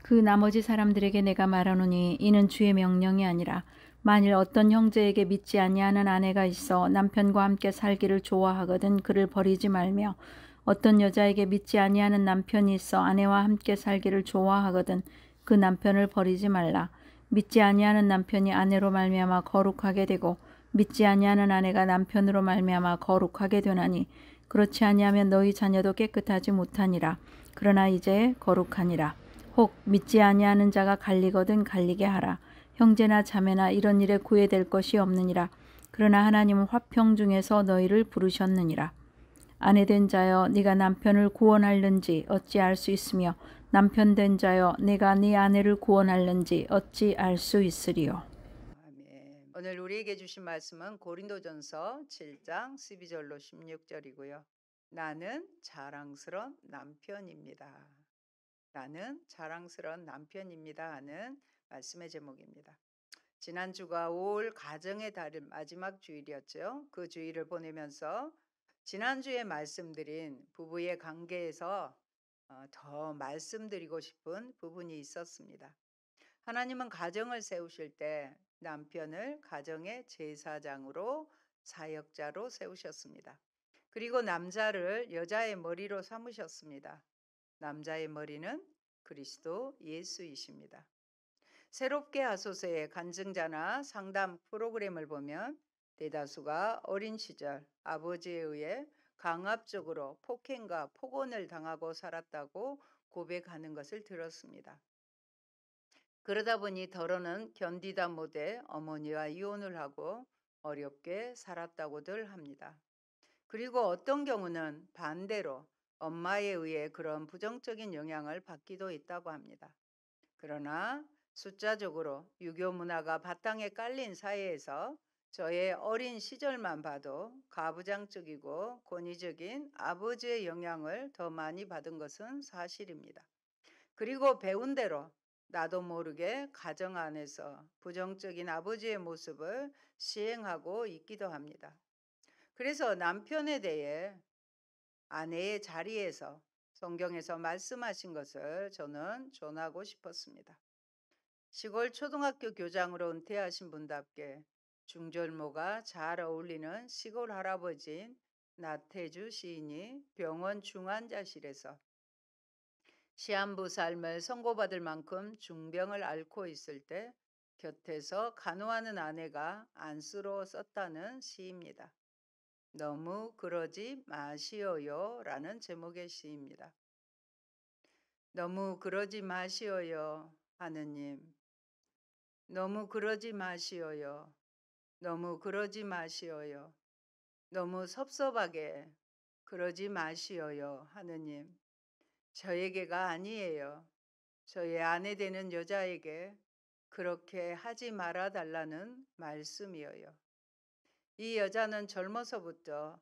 그 나머지 사람들에게 내가 말하노니 이는 주의 명령이 아니라 만일 어떤 형제에게 믿지 아니하는 아내가 있어 남편과 함께 살기를 좋아하거든 그를 버리지 말며 어떤 여자에게 믿지 아니하는 남편이 있어 아내와 함께 살기를 좋아하거든 그 남편을 버리지 말라. 믿지 아니하는 남편이 아내로 말미암아 거룩하게 되고 믿지 아니하는 아내가 남편으로 말미암아 거룩하게 되나니 그렇지 아니하면 너희 자녀도 깨끗하지 못하니라. 그러나 이제 거룩하니라. 혹 믿지 아니하는 자가 갈리거든 갈리게 하라. 형제나 자매나 이런 일에 구애될 것이 없느니라. 그러나 하나님은 화평 중에서 너희를 부르셨느니라. 아내된 자여 네가 남편을 구원할는지 어찌 알 수 있으며 남편 된 자여 네가 네 아내를 구원할는지 어찌 알 수 있으리요. 아멘. 오늘 우리에게 주신 말씀은 고린도전서 7장 12절로 16절이고요. 나는 자랑스러운 남편입니다. 나는 자랑스러운 남편입니다 하는 말씀의 제목입니다. 지난주가 5월 가정의 달의 마지막 주일이었죠. 그 주일을 보내면서 지난주에 말씀드린 부부의 관계에서 더 말씀드리고 싶은 부분이 있었습니다. 하나님은 가정을 세우실 때 남편을 가정의 제사장으로 사역자로 세우셨습니다. 그리고 남자를 여자의 머리로 삼으셨습니다. 남자의 머리는 그리스도 예수이십니다. 새롭게 하소서의 간증자나 상담 프로그램을 보면 대다수가 어린 시절 아버지에 의해 강압적으로 폭행과 폭언을 당하고 살았다고 고백하는 것을 들었습니다. 그러다 보니 더러는 견디다 못해 어머니와 이혼을 하고 어렵게 살았다고들 합니다. 그리고 어떤 경우는 반대로 엄마에 의해 그런 부정적인 영향을 받기도 있다고 합니다. 그러나 숫자적으로 유교 문화가 바탕에 깔린 사회에서 저의 어린 시절만 봐도 가부장적이고 권위적인 아버지의 영향을 더 많이 받은 것은 사실입니다. 그리고 배운 대로 나도 모르게 가정 안에서 부정적인 아버지의 모습을 시행하고 있기도 합니다. 그래서 남편에 대해 아내의 자리에서 성경에서 말씀하신 것을 저는 전하고 싶었습니다. 시골 초등학교 교장으로 은퇴하신 분답게 중절모가 잘 어울리는 시골 할아버지인 나태주 시인이 병원 중환자실에서 시한부 삶을 선고받을 만큼 중병을 앓고 있을 때 곁에서 간호하는 아내가 안쓰러워 썼다는 시입니다. 너무 그러지 마시어요 라는 제목의 시입니다. 너무 그러지 마시어요 하느님. 너무 그러지 마시어요. 너무 그러지 마시어요. 너무 섭섭하게 그러지 마시어요 하느님. 저에게가 아니에요. 저의 아내 되는 여자에게 그렇게 하지 말아 달라는 말씀이어요. 이 여자는 젊어서부터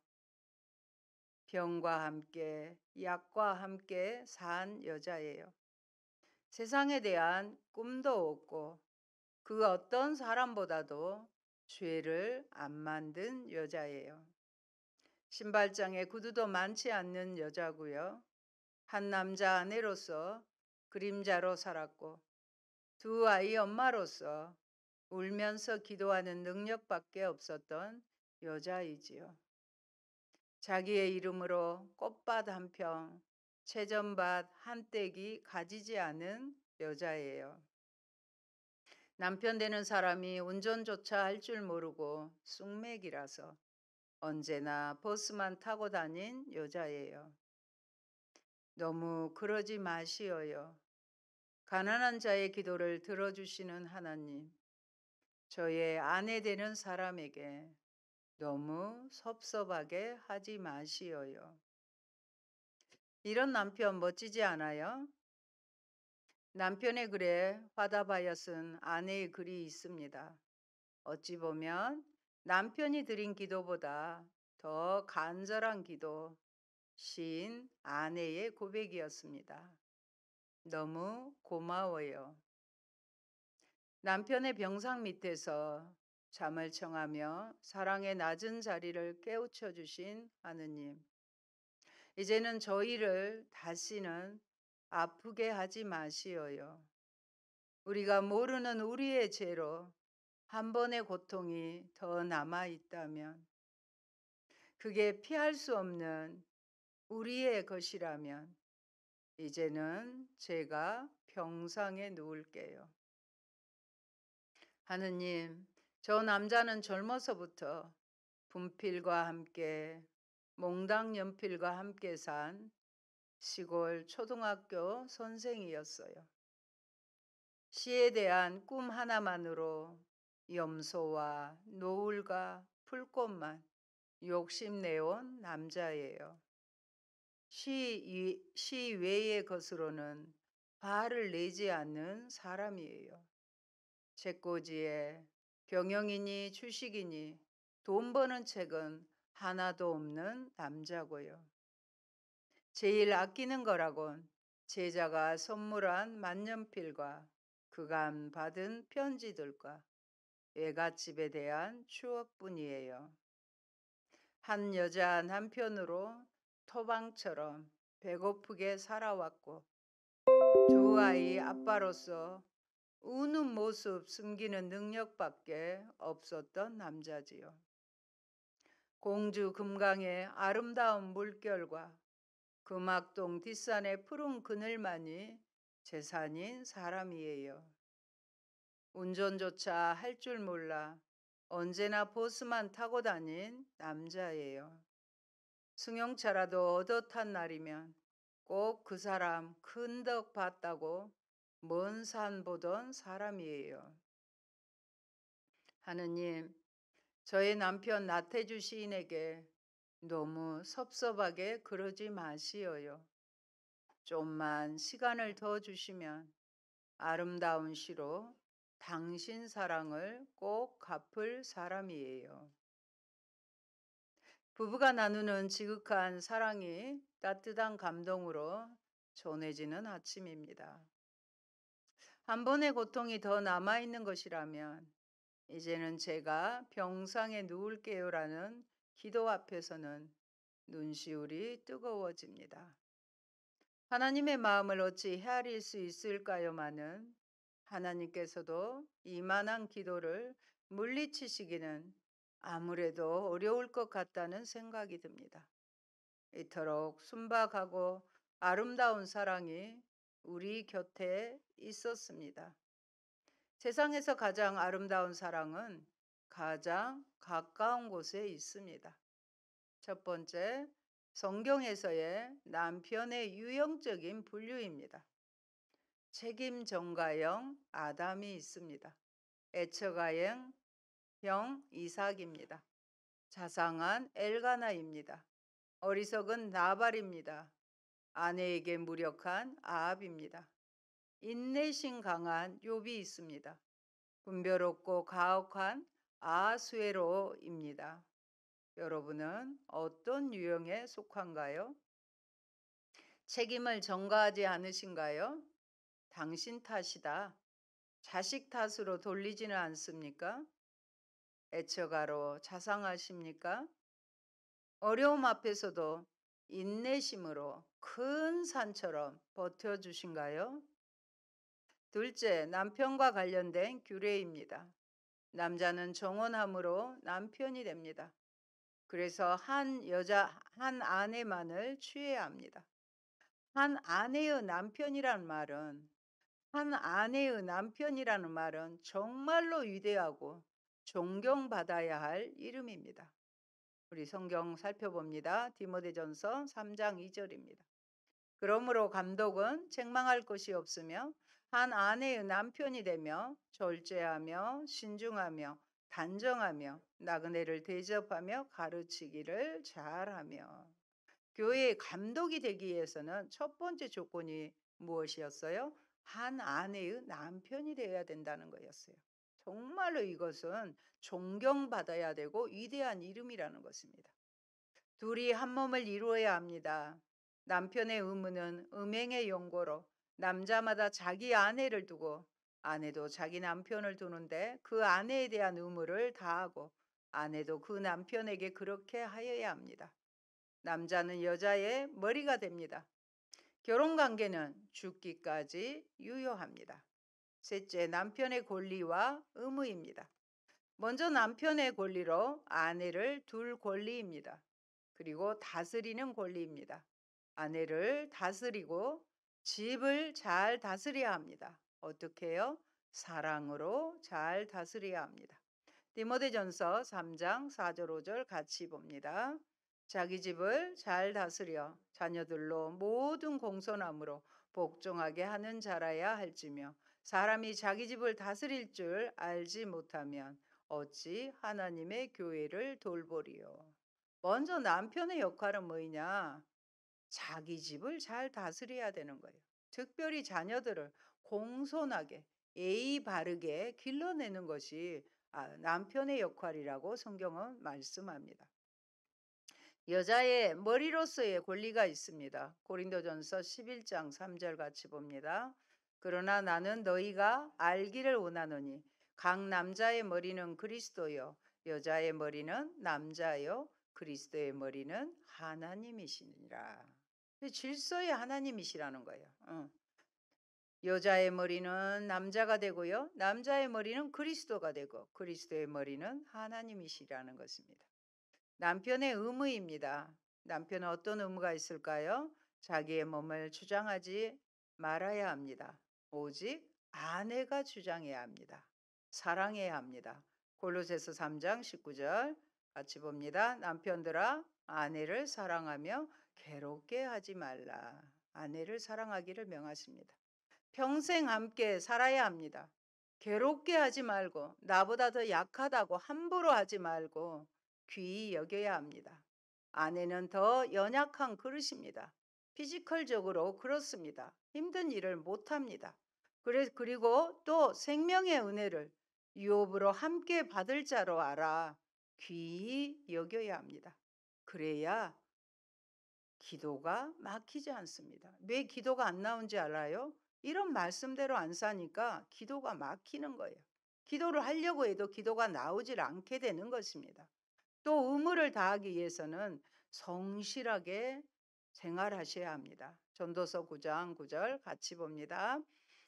병과 함께 약과 함께 산 여자예요. 세상에 대한 꿈도 없고 그 어떤 사람보다도 죄를 안 만든 여자예요. 신발장에 구두도 많지 않는 여자고요. 한 남자 아내로서 그림자로 살았고 두 아이 엄마로서 울면서 기도하는 능력밖에 없었던 여자이지요. 자기의 이름으로 꽃밭 한 평, 채전밭 한 떼기 가지지 않은 여자예요. 남편 되는 사람이 운전조차 할 줄 모르고 쑥맥이라서 언제나 버스만 타고 다닌 여자예요. 너무 그러지 마시어요. 가난한 자의 기도를 들어주시는 하나님, 저의 아내 되는 사람에게 너무 섭섭하게 하지 마시어요. 이런 남편 멋지지 않아요? 남편의 글에 화답하여 쓴 아내의 글이 있습니다. 어찌 보면 남편이 드린 기도보다 더 간절한 기도, 시인 아내의 고백이었습니다. 너무 고마워요. 남편의 병상 밑에서 잠을 청하며 사랑의 낮은 자리를 깨우쳐 주신 하느님. 이제는 저희를 다시는 아프게 하지 마시어요. 우리가 모르는 우리의 죄로 한 번의 고통이 더 남아 있다면, 그게 피할 수 없는 우리의 것이라면, 이제는 제가 병상에 누울게요. 하느님, 저 남자는 젊어서부터 분필과 함께 몽당 연필과 함께 산 시골 초등학교 선생이었어요. 시에 대한 꿈 하나만으로 염소와 노을과 풀꽃만 욕심내온 남자예요. 시 외의 것으로는 발을 내지 않는 사람이에요. 책꽂이에 경영이니 주식이니 돈 버는 책은 하나도 없는 남자고요. 제일 아끼는 거라곤 제자가 선물한 만년필과 그간 받은 편지들과 외갓집에 대한 추억뿐이에요. 한 여자 남편으로 토방처럼 배고프게 살아왔고, 두 아이 아빠로서 우는 모습 숨기는 능력밖에 없었던 남자지요. 공주 금강의 아름다운 물결과 금악동 뒷산의 푸른 그늘만이 재산인 사람이에요. 운전조차 할 줄 몰라 언제나 버스만 타고 다닌 남자예요. 승용차라도 얻어 탄 날이면 꼭 그 사람 큰 덕 봤다고 먼 산 보던 사람이에요. 하느님, 저의 남편 나태주 시인에게 너무 섭섭하게 그러지 마시어요. 좀만 시간을 더 주시면 아름다운 시로 당신 사랑을 꼭 갚을 사람이에요. 부부가 나누는 지극한 사랑이 따뜻한 감동으로 전해지는 아침입니다. 한 번의 고통이 더 남아있는 것이라면 이제는 제가 병상에 누울게요라는 기도 앞에서는 눈시울이 뜨거워집니다. 하나님의 마음을 어찌 헤아릴 수 있을까요마는 하나님께서도 이만한 기도를 물리치시기는 아무래도 어려울 것 같다는 생각이 듭니다. 이토록 순박하고 아름다운 사랑이 우리 곁에 있었습니다. 세상에서 가장 아름다운 사랑은 가장 가까운 곳에 있습니다. 첫 번째, 성경에서의 남편의 유형적인 분류입니다. 책임 전가형 아담이 있습니다. 애처가형 이삭입니다. 자상한 엘가나입니다. 어리석은 나발입니다. 아내에게 무력한 아합입니다. 인내심 강한 욥이 있습니다. 분별없고 가혹한 아수에로입니다. 여러분은 어떤 유형에 속한가요? 책임을 전가하지 않으신가요? 당신 탓이다. 자식 탓으로 돌리지는 않습니까? 애처가로 자상하십니까? 어려움 앞에서도 인내심으로 큰 산처럼 버텨주신가요? 둘째, 남편과 관련된 규례입니다. 남자는 정원함으로 남편이 됩니다. 그래서 한 아내만을 취해야 합니다. 한 아내의 남편이라는 말은 정말로 위대하고 존경받아야 할 이름입니다. 우리 성경 살펴봅니다. 디모데전서 3장 2절입니다. 그러므로 감독은 책망할 것이 없으며 한 아내의 남편이 되며 절제하며 신중하며 단정하며 나그네를 대접하며 가르치기를 잘하며. 교회의 감독이 되기 위해서는 첫 번째 조건이 무엇이었어요? 한 아내의 남편이 되어야 된다는 거였어요. 정말로 이것은 존경받아야 되고 위대한 이름이라는 것입니다. 둘이 한 몸을 이루어야 합니다. 남편의 의무는 음행의 용고로 남자마다 자기 아내를 두고 아내도 자기 남편을 두는데 그 아내에 대한 의무를 다하고 아내도 그 남편에게 그렇게 하여야 합니다. 남자는 여자의 머리가 됩니다. 결혼관계는 죽기까지 유효합니다. 셋째, 남편의 권리와 의무입니다. 먼저 남편의 권리로 아내를 둘 권리입니다. 그리고 다스리는 권리입니다. 아내를 다스리고 집을 잘 다스려야 합니다. 어떻게 해요? 사랑으로 잘 다스려야 합니다. 디모데전서 3장 4절 5절 같이 봅니다. 자기 집을 잘 다스려 자녀들로 모든 공손함으로 복종하게 하는 자라야 할지며 사람이 자기 집을 다스릴 줄 알지 못하면 어찌 하나님의 교회를 돌보리요. 먼저 남편의 역할은 뭐냐? 자기 집을 잘 다스려야 되는 거예요. 특별히 자녀들을 공손하게 예의 바르게 길러내는 것이 남편의 역할이라고 성경은 말씀합니다. 여자의 머리로서의 권리가 있습니다. 고린도전서 11장 3절 같이 봅니다. 그러나 나는 너희가 알기를 원하노니 각 남자의 머리는 그리스도요 여자의 머리는 남자요 그리스도의 머리는 하나님이시니라. 질서의 하나님이시라는 거예요. 여자의 머리는 남자가 되고요. 남자의 머리는 그리스도가 되고 그리스도의 머리는 하나님이시라는 것입니다. 남편의 의무입니다. 남편은 어떤 의무가 있을까요? 자기의 몸을 주장하지 말아야 합니다. 오직 아내가 주장해야 합니다. 사랑해야 합니다. 골로새서 3장 19절 같이 봅니다. 남편들아 아내를 사랑하며 괴롭게 하지 말라. 아내를 사랑하기를 명하십니다. 평생 함께 살아야 합니다. 괴롭게 하지 말고 나보다 더 약하다고 함부로 하지 말고 귀히 여겨야 합니다. 아내는 더 연약한 그릇입니다. 피지컬적으로 그렇습니다. 힘든 일을 못합니다. 그리고 또 생명의 은혜를 유업으로 함께 받을 자로 알아 귀히 여겨야 합니다. 그래야 기도가 막히지 않습니다. 왜 기도가 안 나온지 알아요? 이런 말씀대로 안 사니까 기도가 막히는 거예요. 기도를 하려고 해도 기도가 나오질 않게 되는 것입니다. 또 의무를 다하기 위해서는 성실하게 생활하셔야 합니다. 전도서 9장 9절 같이 봅니다.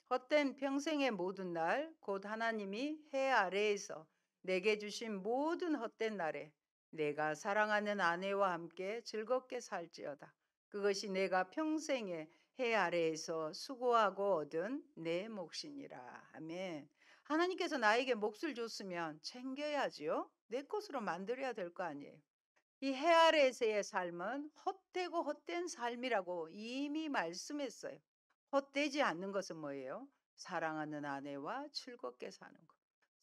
헛된 평생의 모든 날 곧 하나님이 해 아래에서 내게 주신 모든 헛된 날에 내가 사랑하는 아내와 함께 즐겁게 살지어다. 그것이 내가 평생에 해 아래에서 수고하고 얻은 내 몫이니라. 아멘. 하나님께서 나에게 몫을 줬으면 챙겨야지요. 내 것으로 만들어야 될 거 아니에요. 이 해 아래에서의 삶은 헛되고 헛된 삶이라고 이미 말씀했어요. 헛되지 않는 것은 뭐예요? 사랑하는 아내와 즐겁게 사는 것.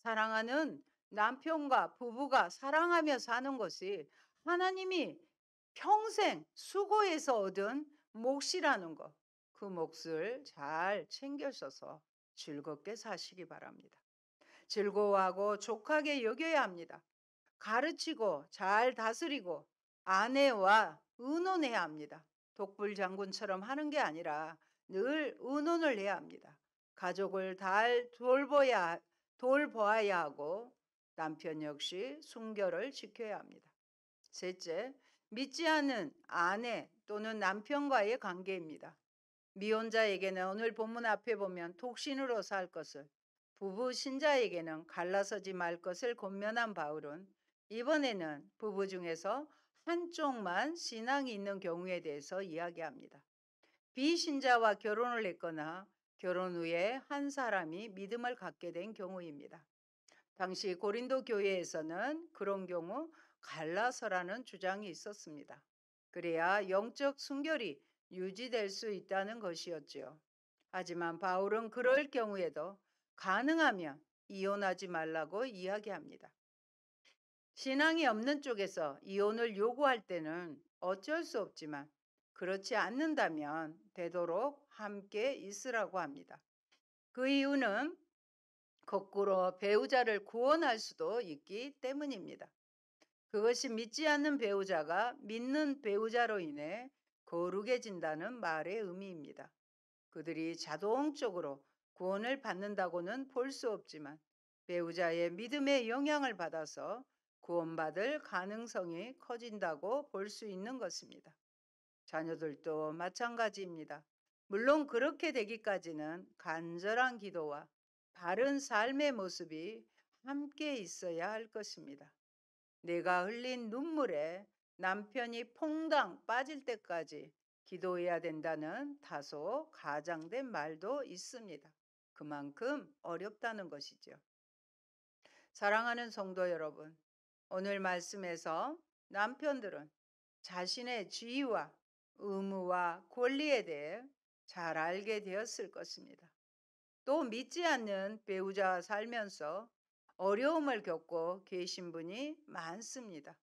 사랑하는 남편과 부부가 사랑하며 사는 것이 하나님이 평생 수고해서 얻은 몫이라는 것. 그 몫을 잘 챙겨셔서 즐겁게 사시기 바랍니다. 즐거워하고 족하게 여겨야 합니다. 가르치고 잘 다스리고 아내와 의논해야 합니다. 독불 장군처럼 하는 게 아니라 늘 의논을 해야 합니다. 가족을 잘 돌보아야 하고 남편 역시 순결을 지켜야 합니다. 셋째, 믿지 않는 아내 또는 남편과의 관계입니다. 미혼자에게는 오늘 본문 앞에 보면 독신으로 살 것을, 부부 신자에게는 갈라서지 말 것을 권면한 바울은 이번에는 부부 중에서 한쪽만 신앙이 있는 경우에 대해서 이야기합니다. 비신자와 결혼을 했거나 결혼 후에 한 사람이 믿음을 갖게 된 경우입니다. 당시 고린도 교회에서는 그런 경우 갈라서라는 주장이 있었습니다. 그래야 영적 순결이 유지될 수 있다는 것이었지요. 하지만 바울은 그럴 경우에도 가능하면 이혼하지 말라고 이야기합니다. 신앙이 없는 쪽에서 이혼을 요구할 때는 어쩔 수 없지만 그렇지 않는다면 되도록 함께 있으라고 합니다. 그 이유는 거꾸로 배우자를 구원할 수도 있기 때문입니다. 그것이 믿지 않는 배우자가 믿는 배우자로 인해 거룩해진다는 말의 의미입니다. 그들이 자동적으로 구원을 받는다고는 볼 수 없지만 배우자의 믿음의 영향을 받아서 구원받을 가능성이 커진다고 볼 수 있는 것입니다. 자녀들도 마찬가지입니다. 물론 그렇게 되기까지는 간절한 기도와 바른 삶의 모습이 함께 있어야 할 것입니다. 내가 흘린 눈물에 남편이 퐁당 빠질 때까지 기도해야 된다는 다소 가장된 말도 있습니다. 그만큼 어렵다는 것이죠. 사랑하는 성도 여러분, 오늘 말씀에서 남편들은 자신의 지위와 의무와 권리에 대해 잘 알게 되었을 것입니다. 또 믿지 않는 배우자와 살면서 어려움을 겪고 계신 분이 많습니다.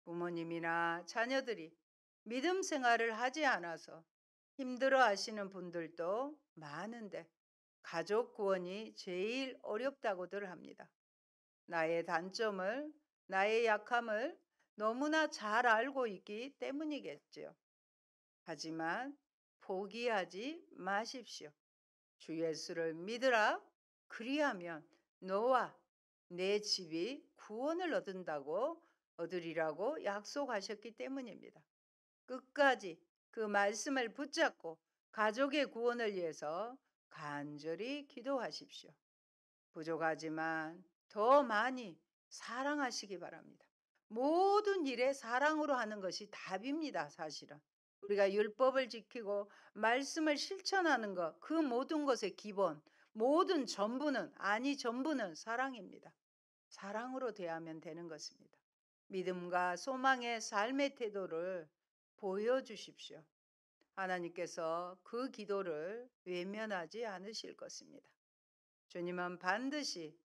부모님이나 자녀들이 믿음 생활을 하지 않아서 힘들어 하시는 분들도 많은데 가족 구원이 제일 어렵다고들 합니다. 나의 단점을, 나의 약함을 너무나 잘 알고 있기 때문이겠죠. 하지만 포기하지 마십시오. 주 예수를 믿으라. 그리하면 너와 내 집이 구원을 얻으리라고 약속하셨기 때문입니다. 끝까지 그 말씀을 붙잡고 가족의 구원을 위해서 간절히 기도하십시오. 부족하지만 더 많이 사랑하시기 바랍니다. 모든 일에 사랑으로 하는 것이 답입니다, 사실은. 우리가 율법을 지키고 말씀을 실천하는 것, 그 모든 것의 기본, 전부는 사랑입니다. 사랑으로 대하면 되는 것입니다. 믿음과 소망의 삶의 태도를 보여주십시오. 하나님께서 그 기도를 외면하지 않으실 것입니다. 주님은 반드시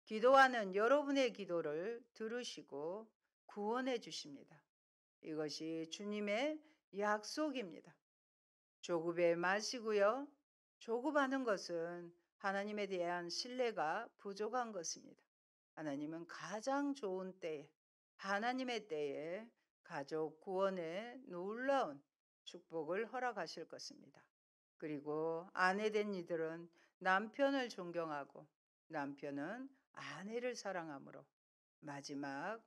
기도하는 여러분의 기도를 들으시고 구원해 주십니다. 이것이 주님의 약속입니다. 조급해 마시고요. 조급하는 것은 하나님에 대한 신뢰가 부족한 것입니다. 하나님은 가장 좋은 때에, 하나님의 때에 가족 구원에 놀라운 축복을 허락하실 것입니다. 그리고 아내된 이들은 남편을 존경하고 남편은 아내를 사랑함으로 마지막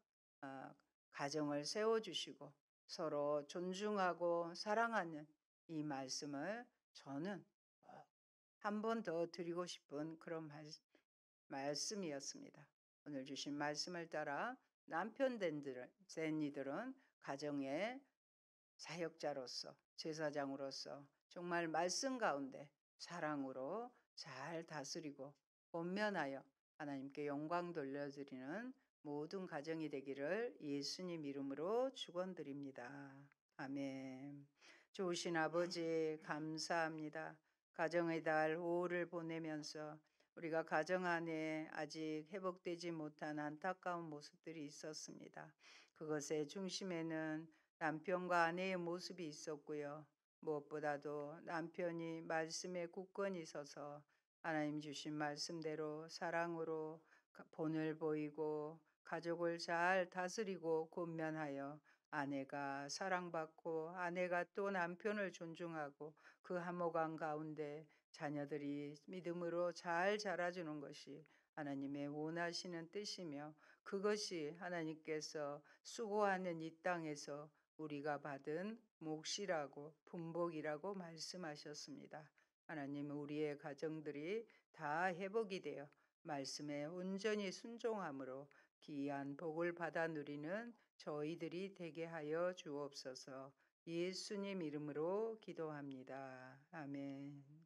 가정을 세워주시고 서로 존중하고 사랑하는 이 말씀을 저는 한 번 더 드리고 싶은 그런 말씀이었습니다. 오늘 주신 말씀을 따라 남편 된 이들은 가정의 사역자로서 제사장으로서 정말 말씀 가운데 사랑으로 잘 다스리고 권면하여 하나님께 영광 돌려드리는 모든 가정이 되기를 예수님 이름으로 축원드립니다. 아멘. 좋으신 아버지 감사합니다. 가정의 달 5를 보내면서 우리가 가정 안에 아직 회복되지 못한 안타까운 모습들이 있었습니다. 그것의 중심에는 남편과 아내의 모습이 있었고요. 무엇보다도 남편이 말씀에 굳건히 서서 하나님 주신 말씀대로 사랑으로 본을 보이고 가족을 잘 다스리고 권면하여 아내가 사랑받고 아내가 또 남편을 존중하고 그 화목한 가운데 자녀들이 믿음으로 잘 자라주는 것이 하나님의 원하시는 뜻이며 그것이 하나님께서 수고하는 이 땅에서 우리가 받은 몫이라고 분복이라고 말씀하셨습니다. 하나님 우리의 가정들이 다 회복이 되어 말씀에 온전히 순종함으로 귀한 복을 받아 누리는 저희들이 되게 하여 주옵소서. 예수님 이름으로 기도합니다. 아멘.